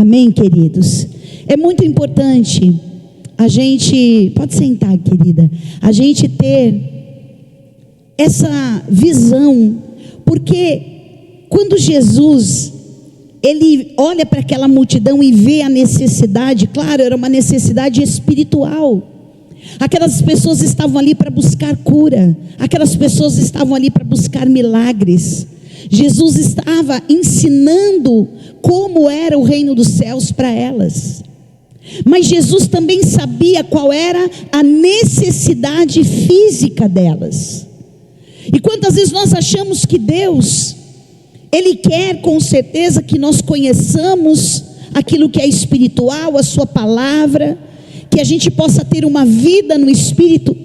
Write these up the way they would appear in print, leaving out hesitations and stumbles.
Amém, queridos? É muito importante a gente, pode sentar, querida, a gente ter essa visão, porque quando Jesus, ele olha para aquela multidão e vê a necessidade, claro, era uma necessidade espiritual. Aquelas pessoas estavam ali para buscar cura, aquelas pessoas estavam ali para buscar milagres. Jesus estava ensinando como era o reino dos céus para elas. Mas Jesus também sabia qual era a necessidade física delas. E quantas vezes nós achamos que Deus, Ele quer com certeza que nós conheçamos aquilo que é espiritual, a sua palavra, que a gente possa ter uma vida no Espírito,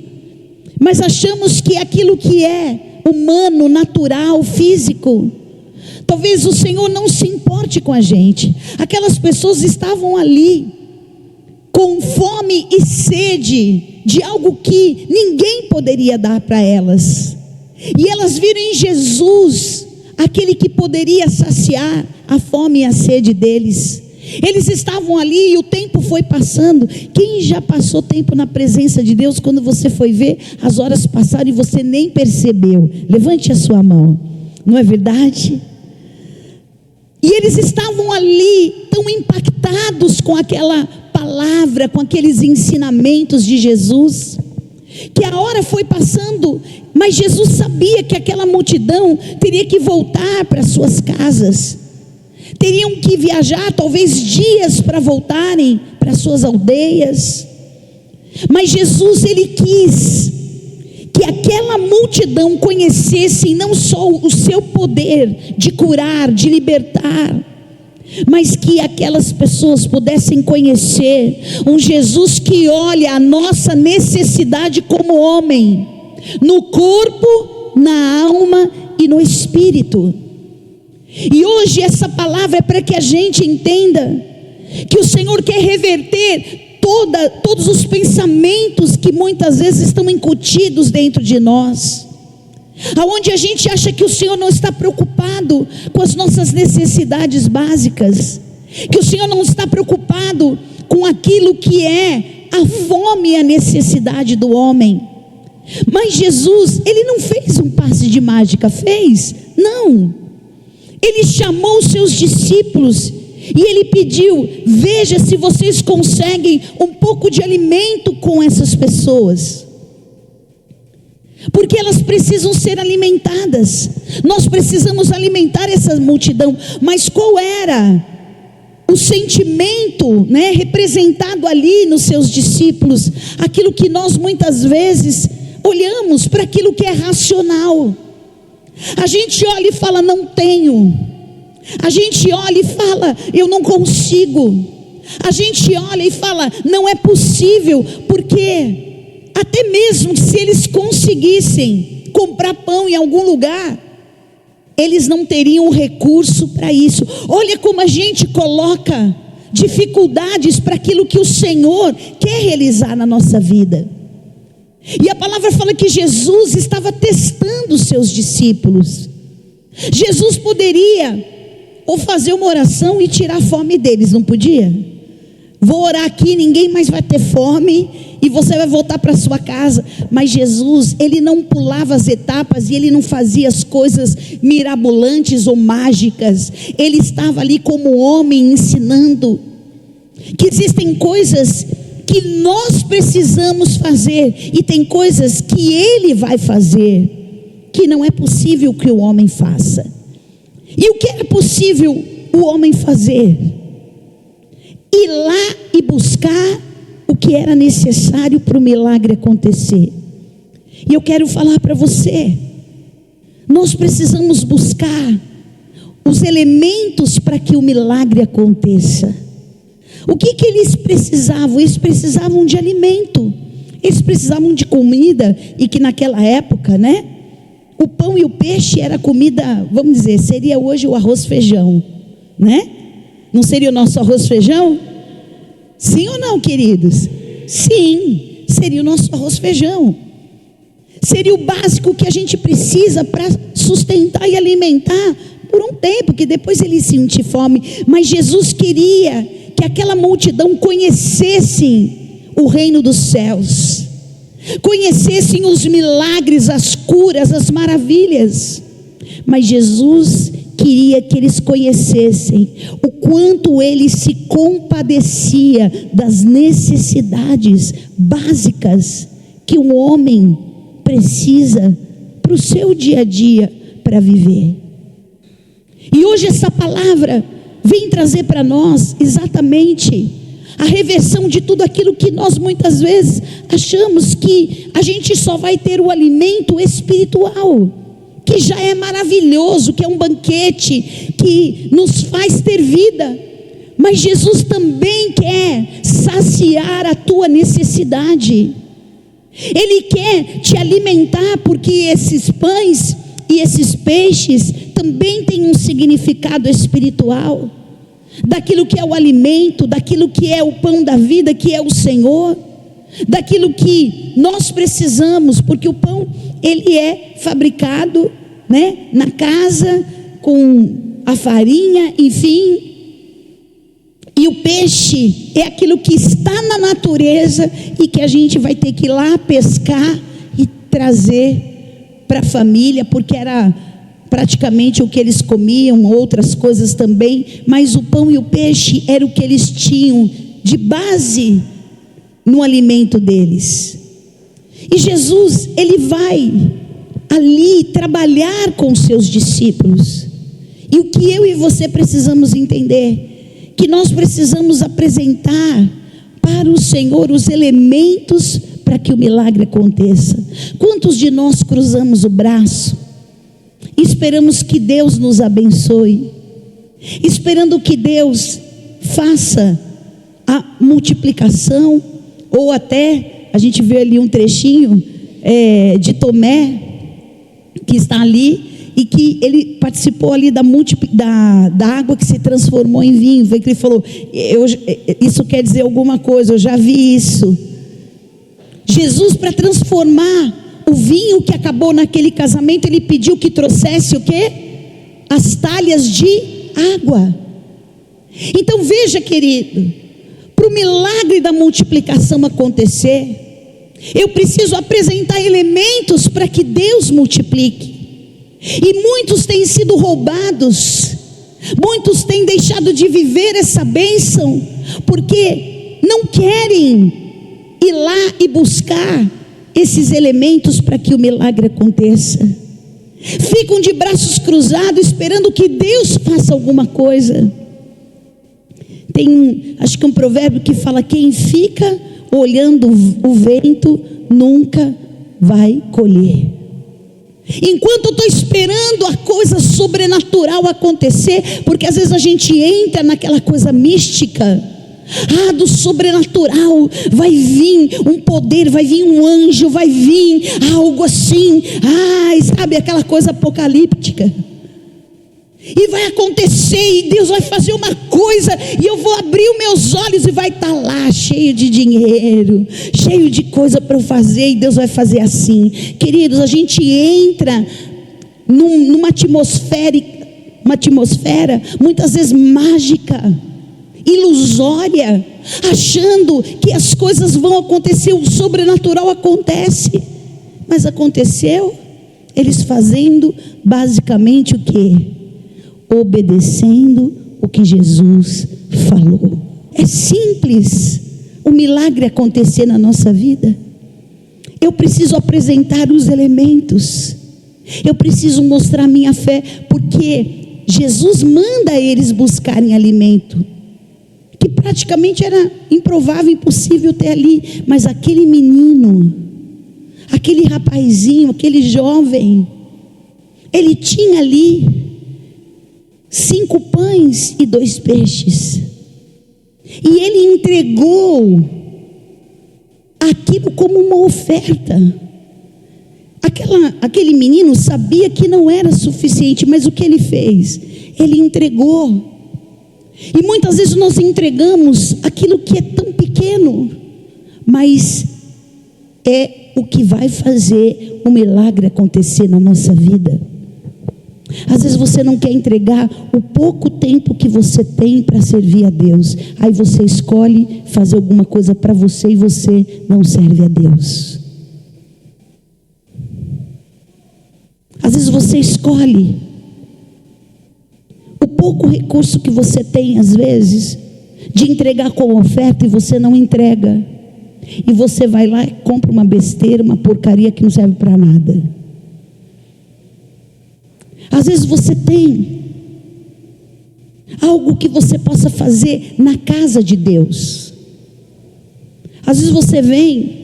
mas achamos que aquilo que é humano, natural, físico, talvez o Senhor não se importe com a gente. Aquelas pessoas estavam ali com fome e sede de algo que ninguém poderia dar para elas, e elas viram em Jesus aquele que poderia saciar a fome e a sede deles. Eles estavam ali e o tempo foi passando. Quem já passou tempo na presença de Deus, quando você foi ver, as horas passaram e você nem percebeu? Levante a sua mão, não é verdade? E eles estavam ali tão impactados com aquela palavra, com aqueles ensinamentos de Jesus, que a hora foi passando, mas Jesus sabia que aquela multidão teria que voltar para suas casas, teriam que viajar talvez dias para voltarem para suas aldeias. Mas Jesus, Ele quis que aquela multidão conhecesse não só o seu poder de curar, de libertar, mas que aquelas pessoas pudessem conhecer um Jesus que olha a nossa necessidade como homem, no corpo, na alma e no espírito. E hoje essa palavra é para que a gente entenda que o Senhor quer reverter todos os pensamentos que muitas vezes estão incutidos dentro de nós, aonde a gente acha que o Senhor não está preocupado com as nossas necessidades básicas, que o Senhor não está preocupado com aquilo que é a fome e a necessidade do homem. Mas Jesus, Ele não fez um passe de mágica, fez? Não. Ele chamou os seus discípulos e Ele pediu: veja se vocês conseguem um pouco de alimento com essas pessoas, porque elas precisam ser alimentadas. Nós precisamos alimentar essa multidão. Mas qual era o sentimento, representado ali nos seus discípulos? Aquilo que nós muitas vezes olhamos para aquilo que é racional. A gente olha e fala: não tenho. A gente olha e fala: eu não consigo. A gente olha e fala: não é possível, porque até mesmo se eles conseguissem comprar pão em algum lugar, eles não teriam recurso para isso. Olha como a gente coloca dificuldades para aquilo que o Senhor quer realizar na nossa vida. E a palavra fala que Jesus estava testando os seus discípulos. Jesus poderia ou fazer uma oração e tirar a fome deles, não podia? Vou orar aqui, ninguém mais vai ter fome e você vai voltar para sua casa. Mas Jesus, Ele não pulava as etapas e Ele não fazia as coisas mirabolantes ou mágicas. Ele estava ali como homem ensinando que existem coisas que nós precisamos fazer e tem coisas que Ele vai fazer que não é possível que o homem faça. E o que era possível o homem fazer? Ir lá e buscar o que era necessário para o milagre acontecer. E eu quero falar para você, nós precisamos buscar os elementos para que o milagre aconteça. O que eles precisavam? Eles precisavam de alimento, eles precisavam de comida. E que naquela época, o pão e o peixe era comida, vamos dizer, seria hoje o arroz feijão, Não seria o nosso arroz feijão? Sim ou não, queridos? Sim, seria o nosso arroz feijão. Seria o básico que a gente precisa para sustentar e alimentar por um tempo, que depois ele sentiu fome, mas Jesus queria que aquela multidão conhecesse o reino dos céus, conhecessem os milagres, as curas, as maravilhas. Mas Jesus queria que eles conhecessem o quanto ele se compadecia das necessidades básicas que um homem precisa para o seu dia a dia, para viver. E hoje essa palavra vem trazer para nós exatamente a reversão de tudo aquilo que nós muitas vezes achamos que a gente só vai ter o alimento espiritual, que já é maravilhoso, que é um banquete que nos faz ter vida. Mas Jesus também quer saciar a tua necessidade. Ele quer te alimentar, porque esses pães e esses peixes também têm um significado espiritual, daquilo que é o alimento, daquilo que é o pão da vida, que é o Senhor, daquilo que nós precisamos, porque o pão, ele é fabricado, né, na casa, com a farinha, enfim, e o peixe é aquilo que está na natureza e que a gente vai ter que ir lá pescar e trazer para a família, porque era praticamente o que eles comiam, outras coisas também, mas o pão e o peixe era o que eles tinham de base no alimento deles. E Jesus, ele vai ali trabalhar com os seus discípulos. E o que eu e você precisamos entender, que nós precisamos apresentar para o Senhor os elementos para que o milagre aconteça. Quantos de nós cruzamos o braço e esperamos que Deus nos abençoe, esperando que Deus faça a multiplicação, ou até, a gente vê ali um trechinho de Tomé, que está ali, e que ele participou ali da água que se transformou em vinho. Foi que ele falou, isso quer dizer alguma coisa, eu já vi isso. Jesus, para transformar o vinho que acabou naquele casamento, ele pediu que trouxesse o quê? As talhas de água. Então veja, querido, para o milagre da multiplicação acontecer, eu preciso apresentar elementos para que Deus multiplique. E muitos têm sido roubados, muitos têm deixado de viver essa bênção, porque não querem ir lá e buscar esses elementos para que o milagre aconteça. Ficam de braços cruzados esperando que Deus faça alguma coisa. Tem acho que um provérbio que fala: quem fica olhando o vento nunca vai colher. Enquanto eu estou esperando a coisa sobrenatural acontecer, porque às vezes a gente entra naquela coisa mística, do sobrenatural, vai vir um poder, vai vir um anjo, vai vir algo assim, sabe, aquela coisa apocalíptica, e vai acontecer, e Deus vai fazer uma coisa, e eu vou abrir os meus olhos e vai estar lá cheio de dinheiro, cheio de coisa para eu fazer, e Deus vai fazer assim. Queridos, a gente entra numa atmosfera muitas vezes mágica, ilusória, achando que as coisas vão acontecer, o sobrenatural acontece, mas aconteceu eles fazendo basicamente o quê? Obedecendo o que Jesus falou. É simples o milagre acontecer na nossa vida. Eu preciso apresentar os elementos, eu preciso mostrar minha fé, porque Jesus manda eles buscarem alimento, que praticamente era improvável, impossível ter ali, mas aquele menino, aquele rapazinho, aquele jovem, ele tinha ali 5 pães e 2 peixes, e ele entregou aquilo como uma oferta. Aquele menino sabia que não era suficiente, mas o que ele fez? Ele entregou. E muitas vezes nós entregamos aquilo que é tão pequeno, mas é o que vai fazer o milagre acontecer na nossa vida. Às vezes você não quer entregar o pouco tempo que você tem para servir a Deus. Aí você escolhe fazer alguma coisa para você e você não serve a Deus. Às vezes você escolhe o pouco recurso que você tem, às vezes, de entregar como oferta, e você não entrega. E você vai lá e compra uma besteira, uma porcaria que não serve para nada. Às vezes você tem algo que você possa fazer na casa de Deus. Às vezes você vem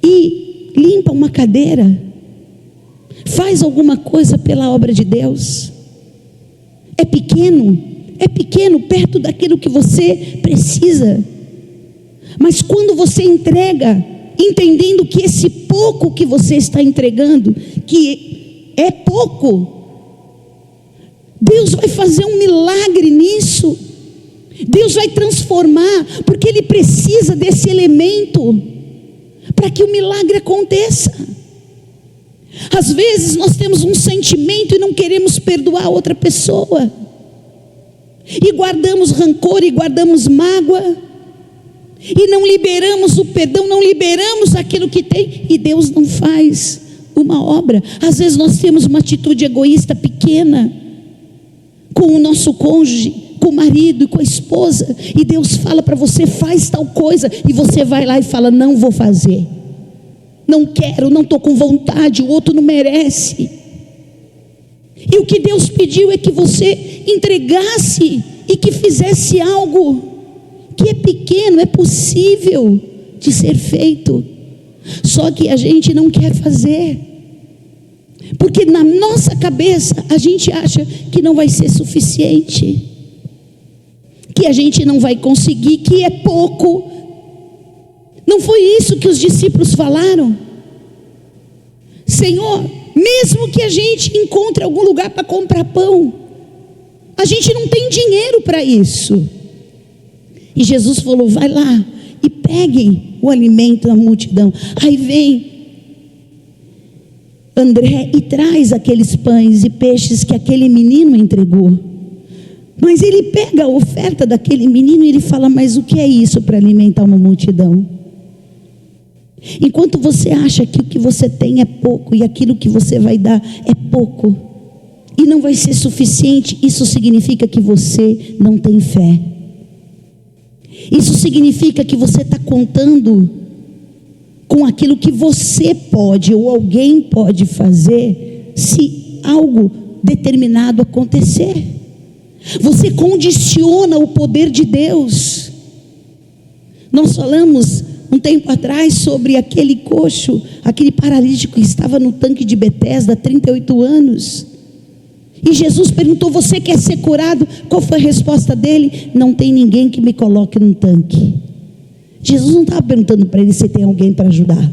e limpa uma cadeira, faz alguma coisa pela obra de Deus. É pequeno perto daquilo que você precisa. Mas quando você entrega, entendendo que esse pouco que você está entregando, que é pouco, Deus vai fazer um milagre nisso. Deus vai transformar, porque Ele precisa desse elemento para que o milagre aconteça. Às vezes nós temos um sentimento e não queremos perdoar outra pessoa, e guardamos rancor e guardamos mágoa, e não liberamos o perdão, não liberamos aquilo que tem, e Deus não faz uma obra. Às vezes nós temos uma atitude egoísta pequena com o nosso cônjuge, com o marido e com a esposa, e Deus fala para você: faz tal coisa, e você vai lá e fala: não vou fazer, não quero, não estou com vontade, o outro não merece. E o que Deus pediu é que você entregasse e que fizesse algo que é pequeno, é possível de ser feito, só que a gente não quer fazer, porque na nossa cabeça a gente acha que não vai ser suficiente, que a gente não vai conseguir, que é pouco. Não foi isso que os discípulos falaram? Senhor, mesmo que a gente encontre algum lugar para comprar pão, a gente não tem dinheiro para isso. E Jesus falou: vai lá e peguem o alimento da multidão. Aí vem André e traz aqueles pães e peixes que aquele menino entregou. Mas ele pega a oferta daquele menino e ele fala: mas o que é isso para alimentar uma multidão? Enquanto você acha que o que você tem é pouco, e aquilo que você vai dar é pouco, e não vai ser suficiente, isso significa que você não tem fé. Isso significa que você está contando com aquilo que você pode, ou alguém pode fazer, se algo determinado acontecer. Você condiciona o poder de Deus. Nós falamos um tempo atrás sobre aquele coxo, aquele paralítico que estava no tanque de Betesda há 38 anos. E Jesus perguntou: você quer ser curado? Qual foi a resposta dele? Não tem ninguém que me coloque no tanque. Jesus não estava perguntando para ele se tem alguém para ajudar.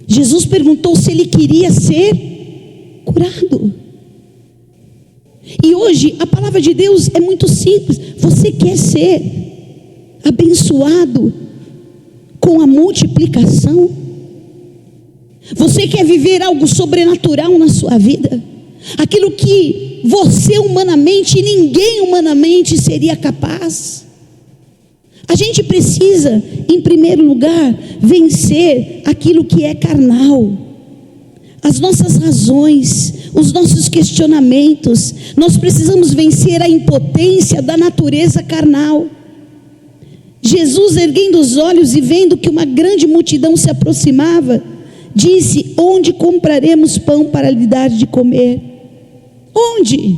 Jesus perguntou se ele queria ser curado. E hoje a palavra de Deus é muito simples. Você quer ser abençoado com a multiplicação? Você quer viver algo sobrenatural na sua vida? Aquilo que você humanamente e ninguém humanamente seria capaz. A gente precisa, em primeiro lugar, vencer aquilo que é carnal, as nossas razões, os nossos questionamentos. Nós precisamos vencer a impotência da natureza carnal. Jesus, erguendo os olhos e vendo que uma grande multidão se aproximava, disse: onde compraremos pão para lhe dar de comer? Onde?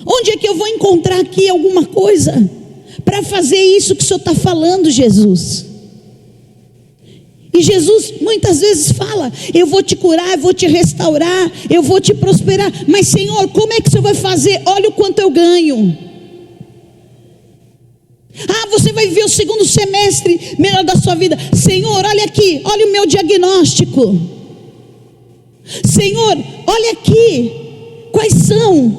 Onde é que eu vou encontrar aqui alguma coisa para fazer isso que o Senhor está falando, Jesus? E Jesus muitas vezes fala: eu vou te curar, eu vou te restaurar, eu vou te prosperar. Mas Senhor, como é que o Senhor vai fazer? Olha o quanto eu ganho. Ah, você vai ver o segundo semestre melhor da sua vida. Senhor, olha aqui, olha o meu diagnóstico. Senhor, olha aqui, quais são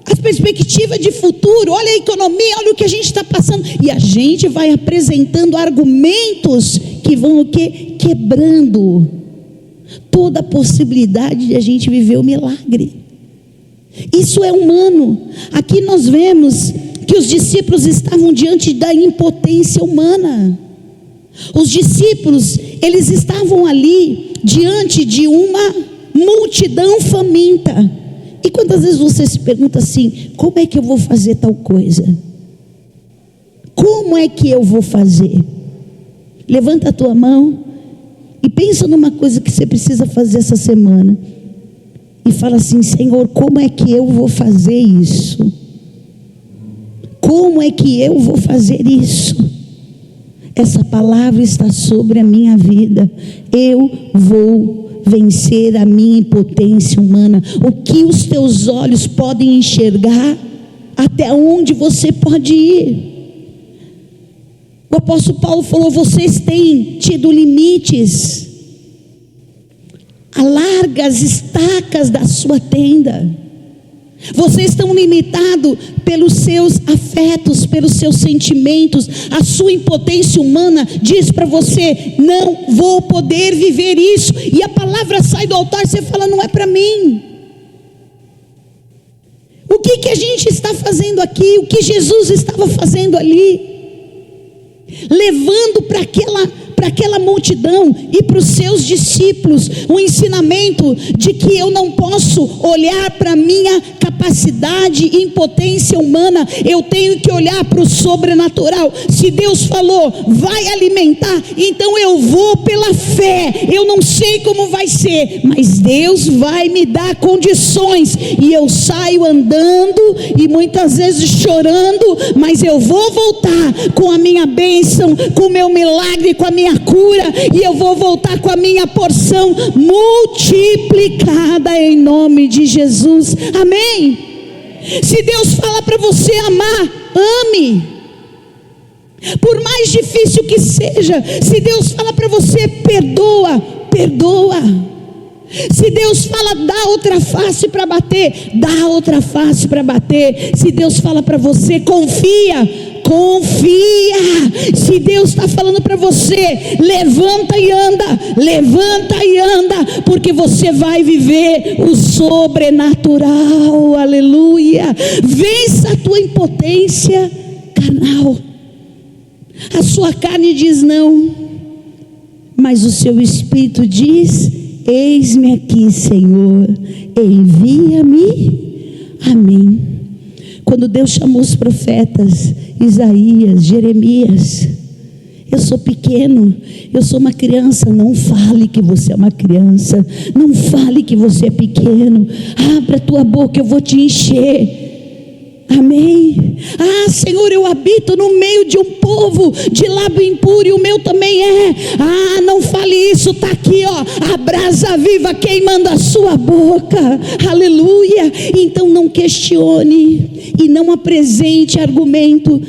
as perspectivas de futuro, olha a economia, olha o que a gente está passando. E a gente vai apresentando argumentos que vão o quê? Quebrando toda a possibilidade de a gente viver o milagre. Isso é humano. Aqui nós vemos que os discípulos estavam diante da impotência humana. Os discípulos, eles estavam ali diante de uma multidão faminta. E quantas vezes você se pergunta assim: como é que eu vou fazer tal coisa? Como é que eu vou fazer? Levanta a tua mão e pensa numa coisa que você precisa fazer essa semana. E fala assim: Senhor, como é que eu vou fazer isso? Como é que eu vou fazer isso? Essa palavra está sobre a minha vida. Eu vou vencer a minha impotência humana. O que os teus olhos podem enxergar, até onde você pode ir. O apóstolo Paulo falou: vocês têm tido limites. Alarga as estacas da sua tenda. Vocês estão limitados pelos seus afetos, pelos seus sentimentos. A sua impotência humana diz para você: não vou poder viver isso. E a palavra sai do altar, você fala: não é para mim. O que a gente está fazendo aqui? O que Jesus estava fazendo ali? Levando para aquela multidão e para os seus discípulos um ensinamento de que eu não posso olhar para a minha capacidade e impotência humana. Eu tenho que olhar para o sobrenatural. Se Deus falou, vai alimentar, então eu vou pela fé. Eu não sei como vai ser, mas Deus vai me dar condições, e eu saio andando e muitas vezes chorando, mas eu vou voltar com a minha bênção, com o meu milagre, com a minha cura, e eu vou voltar com a minha porção multiplicada em nome de Jesus. Amém? Se Deus fala para você amar, ame. Por mais difícil que seja. Se Deus fala para você perdoa, perdoa. Se Deus fala dá outra face para bater, dá outra face para bater. Se Deus fala para você confia, confia. Se Deus está falando para você levanta e anda, porque você vai viver o sobrenatural. Aleluia. Vença a tua impotência carnal. A sua carne diz não, mas o seu espírito diz: eis-me aqui, Senhor, envia-me a mim. Quando Deus chamou os profetas Isaías, Jeremias: eu sou pequeno, eu sou uma criança. Não fale que você é uma criança, não fale que você é pequeno. Abra a tua boca, eu vou te encher. Amém? Ah, Senhor, eu habito no meio de um povo de lábio impuro, e o meu também é. Ah, não fale isso, está aqui, ó, a brasa viva queimando a sua boca. Aleluia. Então não questione e não apresente argumento,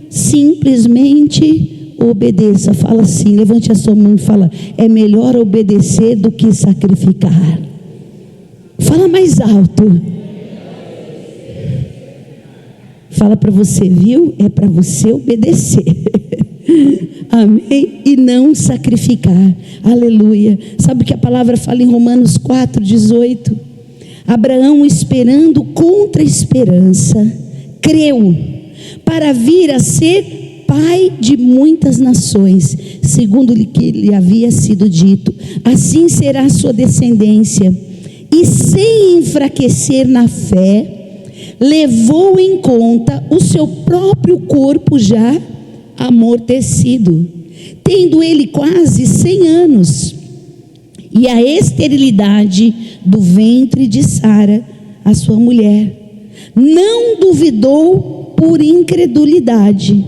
simplesmente obedeça. Fala assim, levante a sua mão e fala: é melhor obedecer do que sacrificar. Fala mais alto. Fala para você, viu? É para você obedecer. Amém? E não sacrificar. Aleluia. Sabe o que a palavra fala em Romanos 4:18? Abraão, esperando contra a esperança, creu para vir a ser pai de muitas nações, segundo o que lhe havia sido dito: assim será a sua descendência. E sem enfraquecer na fé, levou em conta o seu próprio corpo já amortecido, tendo ele quase 100 anos, e a esterilidade do ventre de Sara, a sua mulher. Não duvidou por incredulidade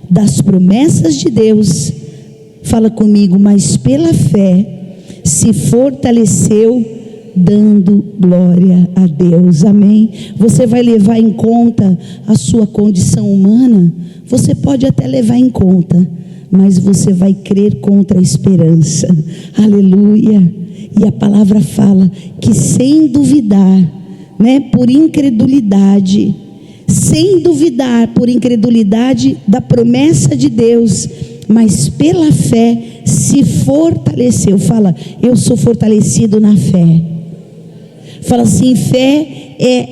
das promessas de Deus. Fala comigo, mas pela fé se fortaleceu, dando glória a Deus. Amém? Você vai levar em conta a sua condição humana? Você pode até levar em conta, mas você vai crer contra a esperança. Aleluia. E a palavra fala que sem duvidar, por incredulidade, sem duvidar por incredulidade da promessa de Deus, mas pela fé se fortaleceu. Fala, eu sou fortalecido na fé. Fala assim, fé é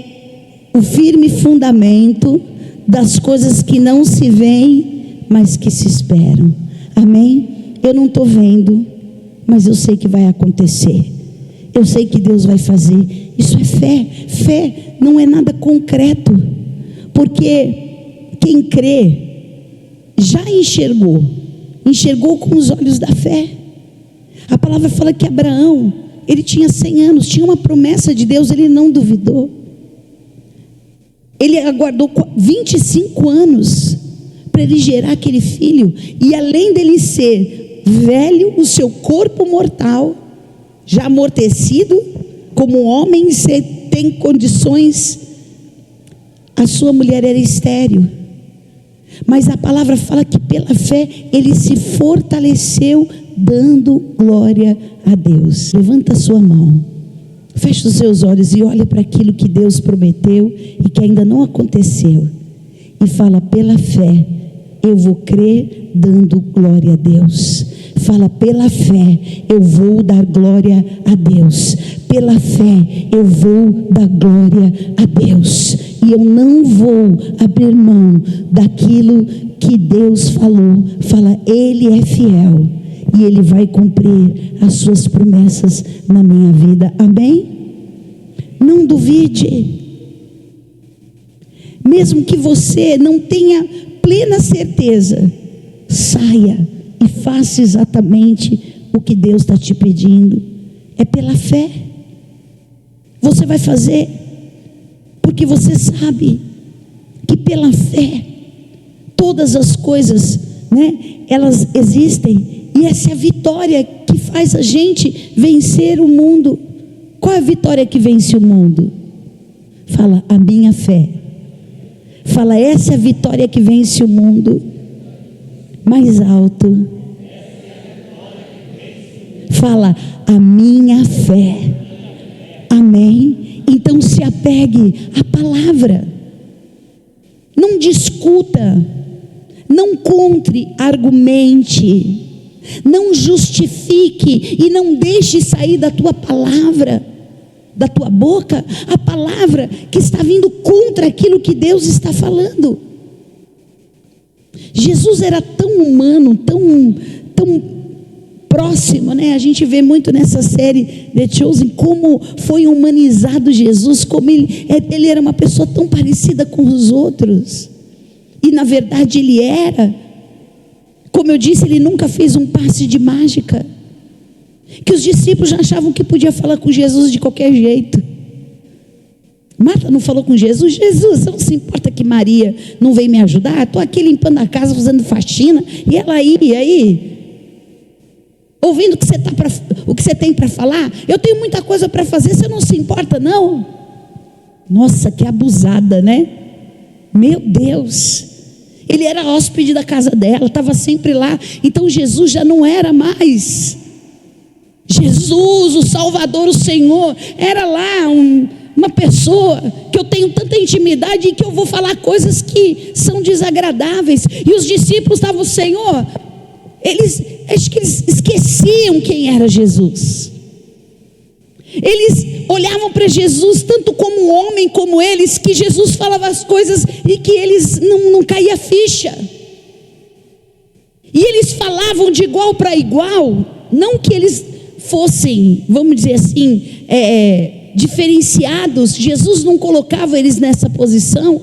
o firme fundamento das coisas que não se veem, mas que se esperam. Amém? Eu não estou vendo, mas eu sei que vai acontecer. Eu sei que Deus vai fazer. Isso é fé. Fé não é nada concreto, porque quem crê já enxergou com os olhos da fé. A palavra fala que Abraão, ele tinha 100 anos, tinha uma promessa de Deus, ele não duvidou. Ele aguardou 25 anos para ele gerar aquele filho, e além dele ser velho, o seu corpo mortal, já amortecido, como homem, você tem condições, a sua mulher era estéril, mas a palavra fala que pela fé, ele se fortaleceu, dando glória a Deus. Levanta a sua mão, fecha os seus olhos e olha para aquilo que Deus prometeu e que ainda não aconteceu, e fala, pela fé, eu vou crer dando glória a Deus. Fala, pela fé, eu vou dar glória a Deus. Pela fé, eu vou dar glória a Deus. E eu não vou abrir mão daquilo que Deus falou. Fala, Ele é fiel e Ele vai cumprir as suas promessas na minha vida. Amém? Não duvide. Mesmo que você não tenha plena certeza, saia e faça exatamente o que Deus está te pedindo. É pela fé. Você vai fazer porque você sabe que pela fé todas as coisas, elas existem, e essa é a vitória que faz a gente vencer o mundo. Qual é a vitória que vence o mundo? Fala, a minha fé. Fala, essa é a vitória que vence o mundo. Mais alto. Fala, a minha fé. Amém? Então se apegue à palavra. Não discuta, não contra-argumente, não justifique e não deixe sair da tua palavra, da tua boca, a palavra que está vindo contra aquilo que Deus está falando. Jesus era tão humano, tão próximo, A gente vê muito nessa série The Chosen como foi humanizado Jesus, como ele era uma pessoa tão parecida com os outros, e na verdade ele era, como eu disse, ele nunca fez um passe de mágica, que os discípulos já achavam que podia falar com Jesus de qualquer jeito. Marta não falou com Jesus, Jesus, você não se importa que Maria não veio me ajudar? Estou aqui limpando a casa, fazendo faxina, e ela aí, ouvindo o que você tem para falar. Eu tenho muita coisa para fazer, você não se importa não? Nossa, que abusada, Meu Deus, ele era hóspede da casa dela, estava sempre lá. Então Jesus já não era mais Jesus, o Salvador, o Senhor, era lá uma pessoa que eu tenho tanta intimidade e que eu vou falar coisas que são desagradáveis. E os discípulos estavam, Senhor, acho que eles esqueciam quem era Jesus. Eles olhavam para Jesus tanto como um homem como eles, que Jesus falava as coisas e que eles não caía ficha. E eles falavam de igual para igual, não que eles fossem, vamos dizer assim, diferenciados. Jesus não colocava eles nessa posição,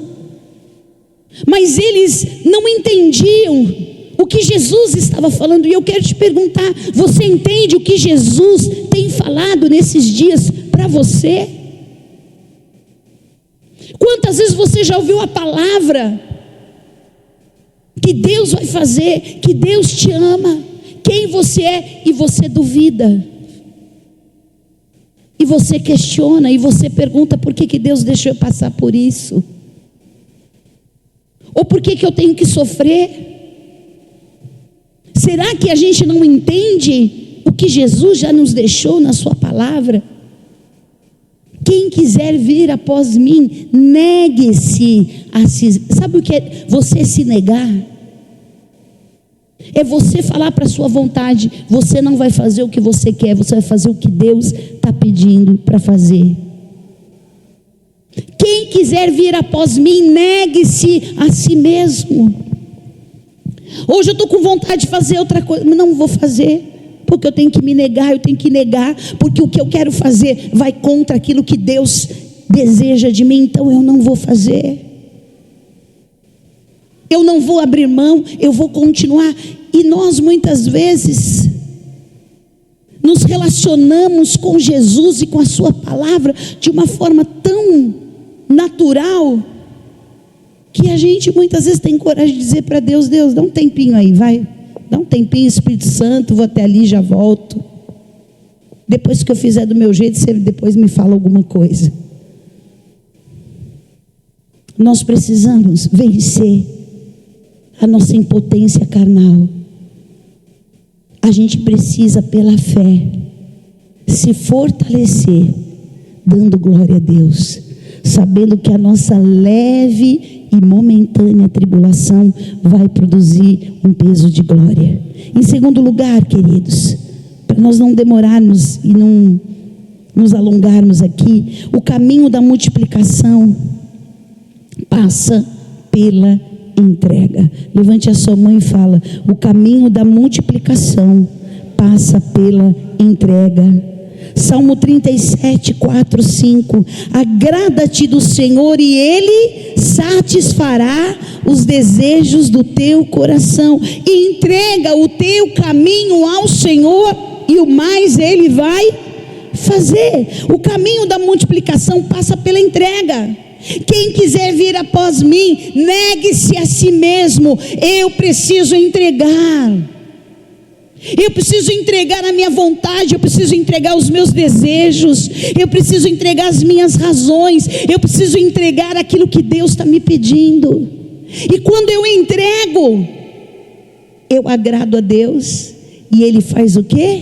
mas eles não entendiam o que Jesus estava falando. E eu quero te perguntar, você entende o que Jesus tem falado nesses dias para você? Quantas vezes você já ouviu a palavra que Deus vai fazer, que Deus te ama, quem você é, e você duvida, e você questiona, e você pergunta, por que Deus deixou eu passar por isso? Ou por que eu tenho que sofrer? Será que a gente não entende o que Jesus já nos deixou na sua palavra? Quem quiser vir após mim, negue-se a si. Sabe o que é você se negar? É você falar para a sua vontade: você não vai fazer o que você quer, você vai fazer o que Deus está pedindo para fazer. Quem quiser vir após mim, negue-se a si mesmo. Hoje eu estou com vontade de fazer outra coisa, mas não vou fazer, porque eu tenho que me negar, porque o que eu quero fazer vai contra aquilo que Deus deseja de mim, então eu não vou fazer. Eu não vou abrir mão, eu vou continuar. E nós muitas vezes nos relacionamos com Jesus e com a sua palavra de uma forma tão natural, que a gente muitas vezes tem coragem de dizer para Deus: Deus, dá um tempinho aí, vai, dá um tempinho, Espírito Santo, vou até ali, já volto. Depois que eu fizer do meu jeito, você depois me fala alguma coisa. Nós precisamos vencer a nossa impotência carnal. A gente precisa, pela fé, se fortalecer, dando glória a Deus, sabendo que a nossa leve e momentânea tribulação vai produzir um peso de glória. Em segundo lugar, queridos, para nós não demorarmos e não nos alongarmos aqui, o caminho da multiplicação passa pela entrega. Levante a sua mão e fala: o caminho da multiplicação passa pela entrega. Salmo 37, 4, 5: agrada-te do Senhor e Ele satisfará os desejos do teu coração. E entrega o teu caminho ao Senhor, e o mais Ele vai fazer. O caminho da multiplicação passa pela entrega. Quem quiser vir após mim, negue-se a si mesmo. Eu preciso entregar. Eu preciso entregar a minha vontade, eu preciso entregar os meus desejos, eu preciso entregar as minhas razões, eu preciso entregar aquilo que Deus está me pedindo. E quando eu entrego, eu agrado a Deus, e Ele faz o quê?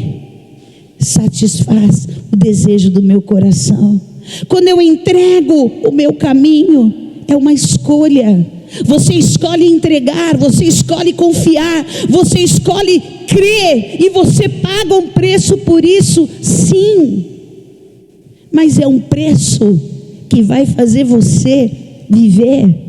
Satisfaz o desejo do meu coração. Quando eu entrego o meu caminho, é uma escolha. Você escolhe entregar, você escolhe confiar, você escolhe crer, e você paga um preço por isso, sim. Mas é um preço que vai fazer você viver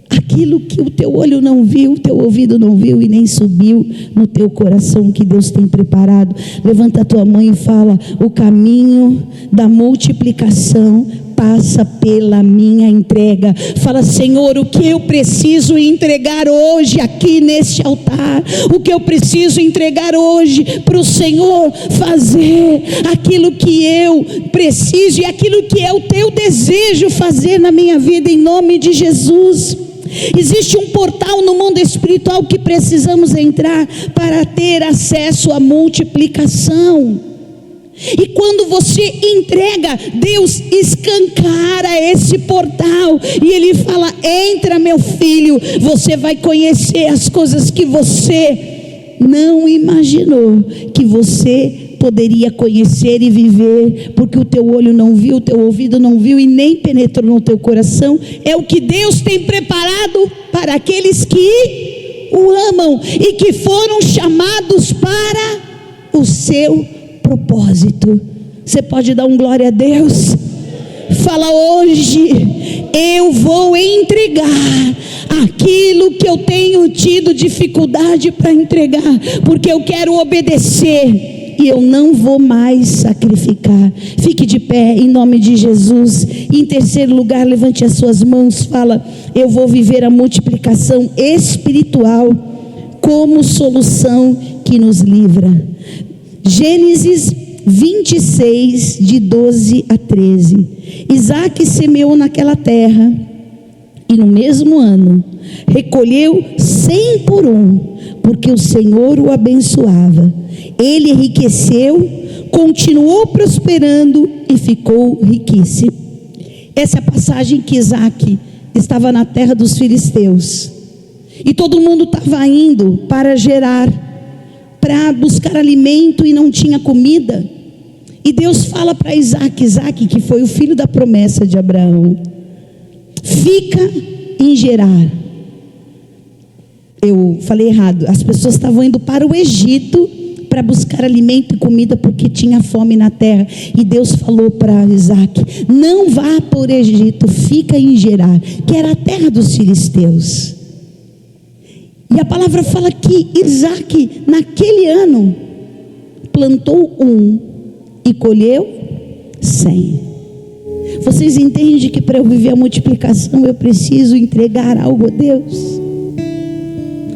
aquilo que o teu olho não viu, o teu ouvido não viu e nem subiu no teu coração, que Deus tem preparado. Levanta a tua mão e fala: o caminho da multiplicação passa pela minha entrega. Fala: Senhor, o que eu preciso entregar hoje aqui neste altar, o que eu preciso entregar hoje para o Senhor fazer aquilo que eu preciso e aquilo que é o teu desejo fazer na minha vida, em nome de Jesus. Existe um portal no mundo espiritual que precisamos entrar para ter acesso à multiplicação. E quando você entrega, Deus escancara esse portal e Ele fala: entra, meu filho, você vai conhecer as coisas que você não imaginou que você poderia conhecer e viver, porque o teu olho não viu, o teu ouvido não viu e nem penetrou no teu coração. É o que Deus tem preparado para aqueles que o amam e que foram chamados para o seu propósito. Você pode dar um glória a Deus? Fala: hoje eu vou entregar aquilo que eu tenho tido dificuldade para entregar, porque eu quero obedecer e eu não vou mais sacrificar. Fique de pé em nome de Jesus. Em terceiro lugar, levante as suas mãos. Fala: eu vou viver a multiplicação espiritual como solução que nos livra. Gênesis 26, de 12 a 13. Isaac semeou naquela terra, e no mesmo ano recolheu 100 por um, porque o Senhor o abençoava. Ele enriqueceu, continuou prosperando e ficou riquíssimo. Essa é a passagem que Isaac estava na terra dos filisteus, e todo mundo estava indo para gerar, para buscar alimento, e não tinha comida. E Deus fala para Isaac, que foi o filho da promessa de Abraão: fica em Gerar, Eu falei errado, as pessoas estavam indo para o Egito para buscar alimento e comida porque tinha fome na terra. E Deus falou para Isaac: não vá para o Egito, fica em Gerar, que era a terra dos filisteus. E a palavra fala que Isaac, naquele ano, plantou 1 e colheu 100. Vocês entendem que para eu viver a multiplicação eu preciso entregar algo a Deus?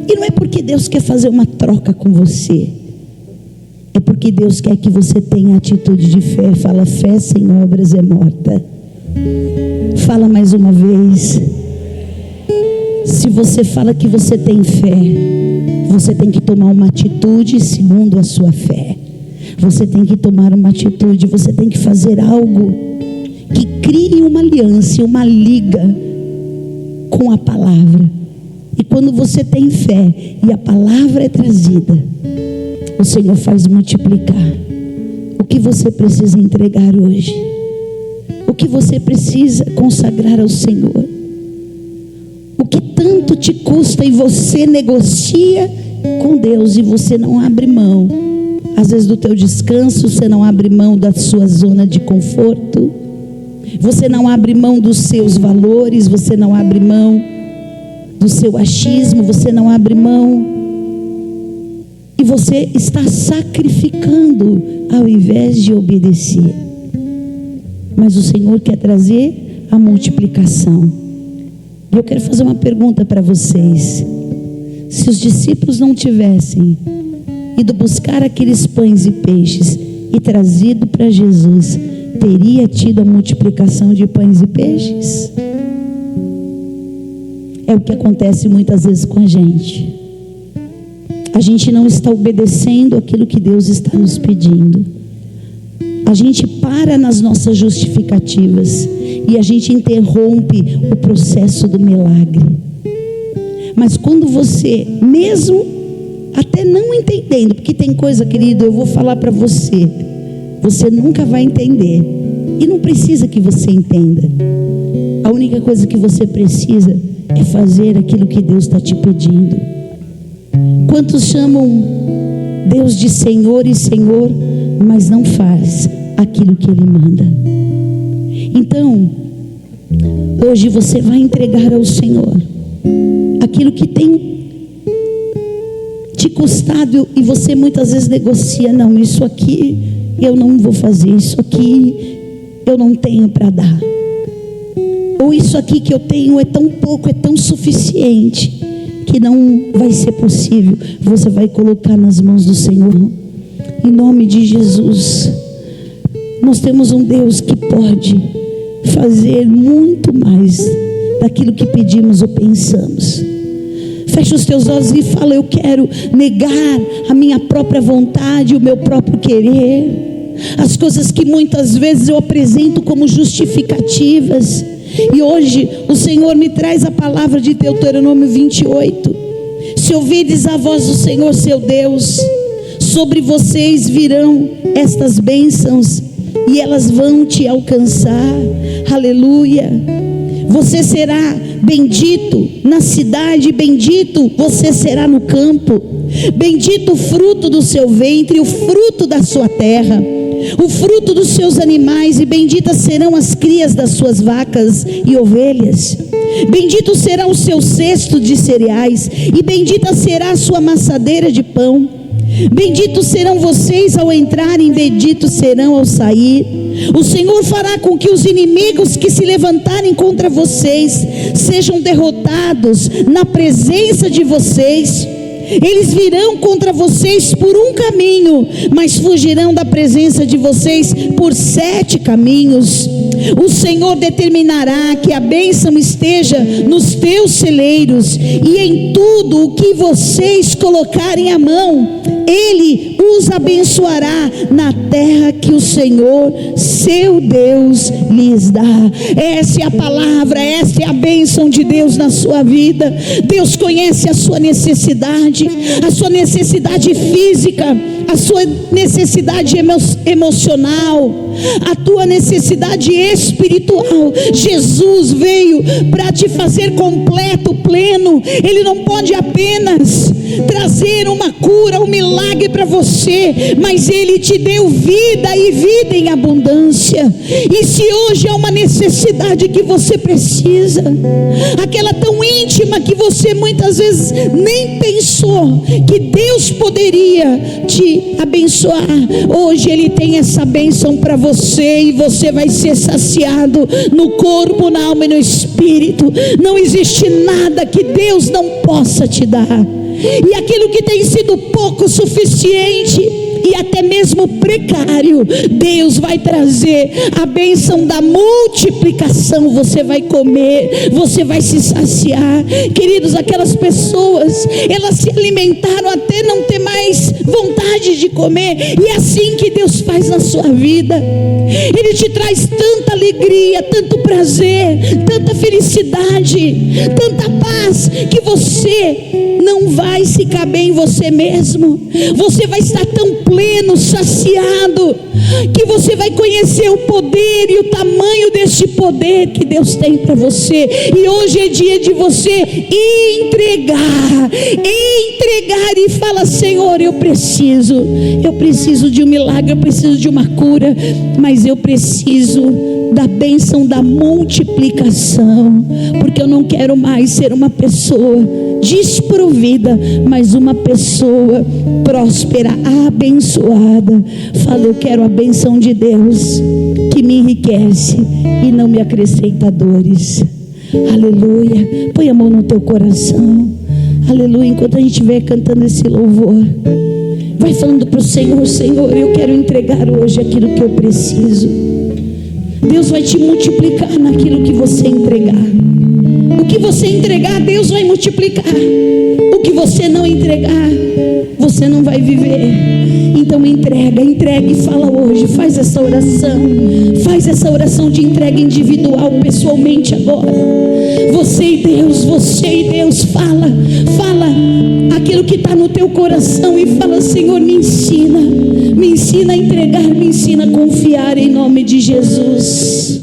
E não é porque Deus quer fazer uma troca com você, é porque Deus quer que você tenha atitude de fé. Fala: fé sem obras é morta. Fala mais uma vez. Se você fala que você tem fé, você tem que tomar uma atitude segundo a sua fé. Você tem que tomar uma atitude, você tem que fazer algo que crie uma aliança, uma liga com a palavra. E quando você tem fé e a palavra é trazida, o Senhor faz multiplicar. O que você precisa entregar hoje? O que você precisa consagrar ao Senhor? O que tanto te custa e você negocia com Deus e você não abre mão? Às vezes do teu descanso, você não abre mão da sua zona de conforto, você não abre mão dos seus valores, você não abre mão do seu achismo, você não abre mão, e você está sacrificando ao invés de obedecer. Mas o Senhor quer trazer a multiplicação. E eu quero fazer uma pergunta para vocês: se os discípulos não tivessem ido buscar aqueles pães e peixes e trazido para Jesus, teria tido a multiplicação de pães e peixes? É o que acontece muitas vezes com a gente. A gente não está obedecendo aquilo que Deus está nos pedindo. A gente para nas nossas justificativas e a gente interrompe o processo do milagre. Mas quando você, mesmo até não entendendo, porque tem coisa, querido, eu vou falar para você, você nunca vai entender, e não precisa que você entenda. A única coisa que você precisa é fazer aquilo que Deus está te pedindo. Quantos chamam Deus de Senhor e Senhor, mas não faz aquilo que Ele manda? Então, hoje você vai entregar ao Senhor aquilo que tem te custado e você muitas vezes negocia: não, isso aqui eu não vou fazer, isso aqui eu não tenho para dar, ou isso aqui que eu tenho é tão pouco, é tão suficiente que não vai ser possível. Você vai colocar nas mãos do Senhor, em nome de Jesus. Nós temos um Deus que pode fazer muito mais daquilo que pedimos ou pensamos. Fecha os teus olhos e fala: eu quero negar a minha própria vontade, o meu próprio querer, as coisas que muitas vezes eu apresento como justificativas. E hoje o Senhor me traz a palavra de Deuteronômio 28. Se ouvirdes a voz do Senhor seu Deus, sobre vocês virão estas bênçãos e elas vão te alcançar. Aleluia. Você será bendito na cidade, bendito você será no campo, bendito o fruto do seu ventre, o fruto da sua terra, o fruto dos seus animais, e benditas serão as crias das suas vacas e ovelhas. Bendito será o seu cesto de cereais, e bendita será a sua amassadeira de pão. Benditos serão vocês ao entrarem, benditos serão ao sair. O Senhor fará com que os inimigos que se levantarem contra vocês sejam derrotados na presença de vocês. Eles virão contra vocês por um caminho, mas fugirão da presença de vocês por 7 caminhos. O Senhor determinará que a bênção esteja nos teus celeiros, e em tudo o que vocês colocarem a mão, Ele os abençoará na terra que o Senhor, seu Deus, lhes dá. Essa é a palavra, essa é a bênção de Deus na sua vida. Deus conhece a sua necessidade física, a sua necessidade emocional, a tua necessidade espiritual. Jesus veio para te fazer completo, pleno. Ele não pode apenas trazer uma cura, um milagre para você, mas Ele te deu vida e vida em abundância. E se hoje é uma necessidade que você precisa, aquela tão íntima que você muitas vezes nem pensou que Deus poderia te abençoar, hoje Ele tem essa bênção para você, e você vai ser saciado no corpo, na alma e no espírito. Não existe nada que Deus não possa te dar. E aquilo que tem sido pouco suficiente e até mesmo precário, Deus vai trazer a bênção da multiplicação. Você vai comer, você vai se saciar. Queridos, aquelas pessoas, elas se alimentaram até não ter mais vontade de comer, e é assim que Deus faz na sua vida. Ele te traz tanta alegria, tanto prazer, tanta felicidade, tanta paz, que você não vai se caber em você mesmo. Você vai estar tão pleno, saciado, que você vai conhecer o poder e o tamanho deste poder que Deus tem para você. E hoje é dia de você entregar e falar: Senhor, eu preciso de um milagre, eu preciso de uma cura, mas eu preciso da bênção da multiplicação, porque eu não quero mais ser uma pessoa desprovida, mas uma pessoa próspera, abençoada. Fala: eu quero a bênção de Deus que me enriquece e não me acrescenta dores. Aleluia. Põe a mão no teu coração. Aleluia. Enquanto a gente vai cantando esse louvor, vai falando para o Senhor: Senhor, eu quero entregar hoje aquilo que eu preciso. Deus vai te multiplicar naquilo que você entregar. O que você entregar, Deus vai multiplicar. O que você não entregar, você não vai viver. Então entrega e fala hoje. Faz essa oração de entrega individual, pessoalmente agora. Você e Deus, fala aquilo que está no teu coração e fala: Senhor, me ensina a entregar, me ensina a confiar, em nome de Jesus.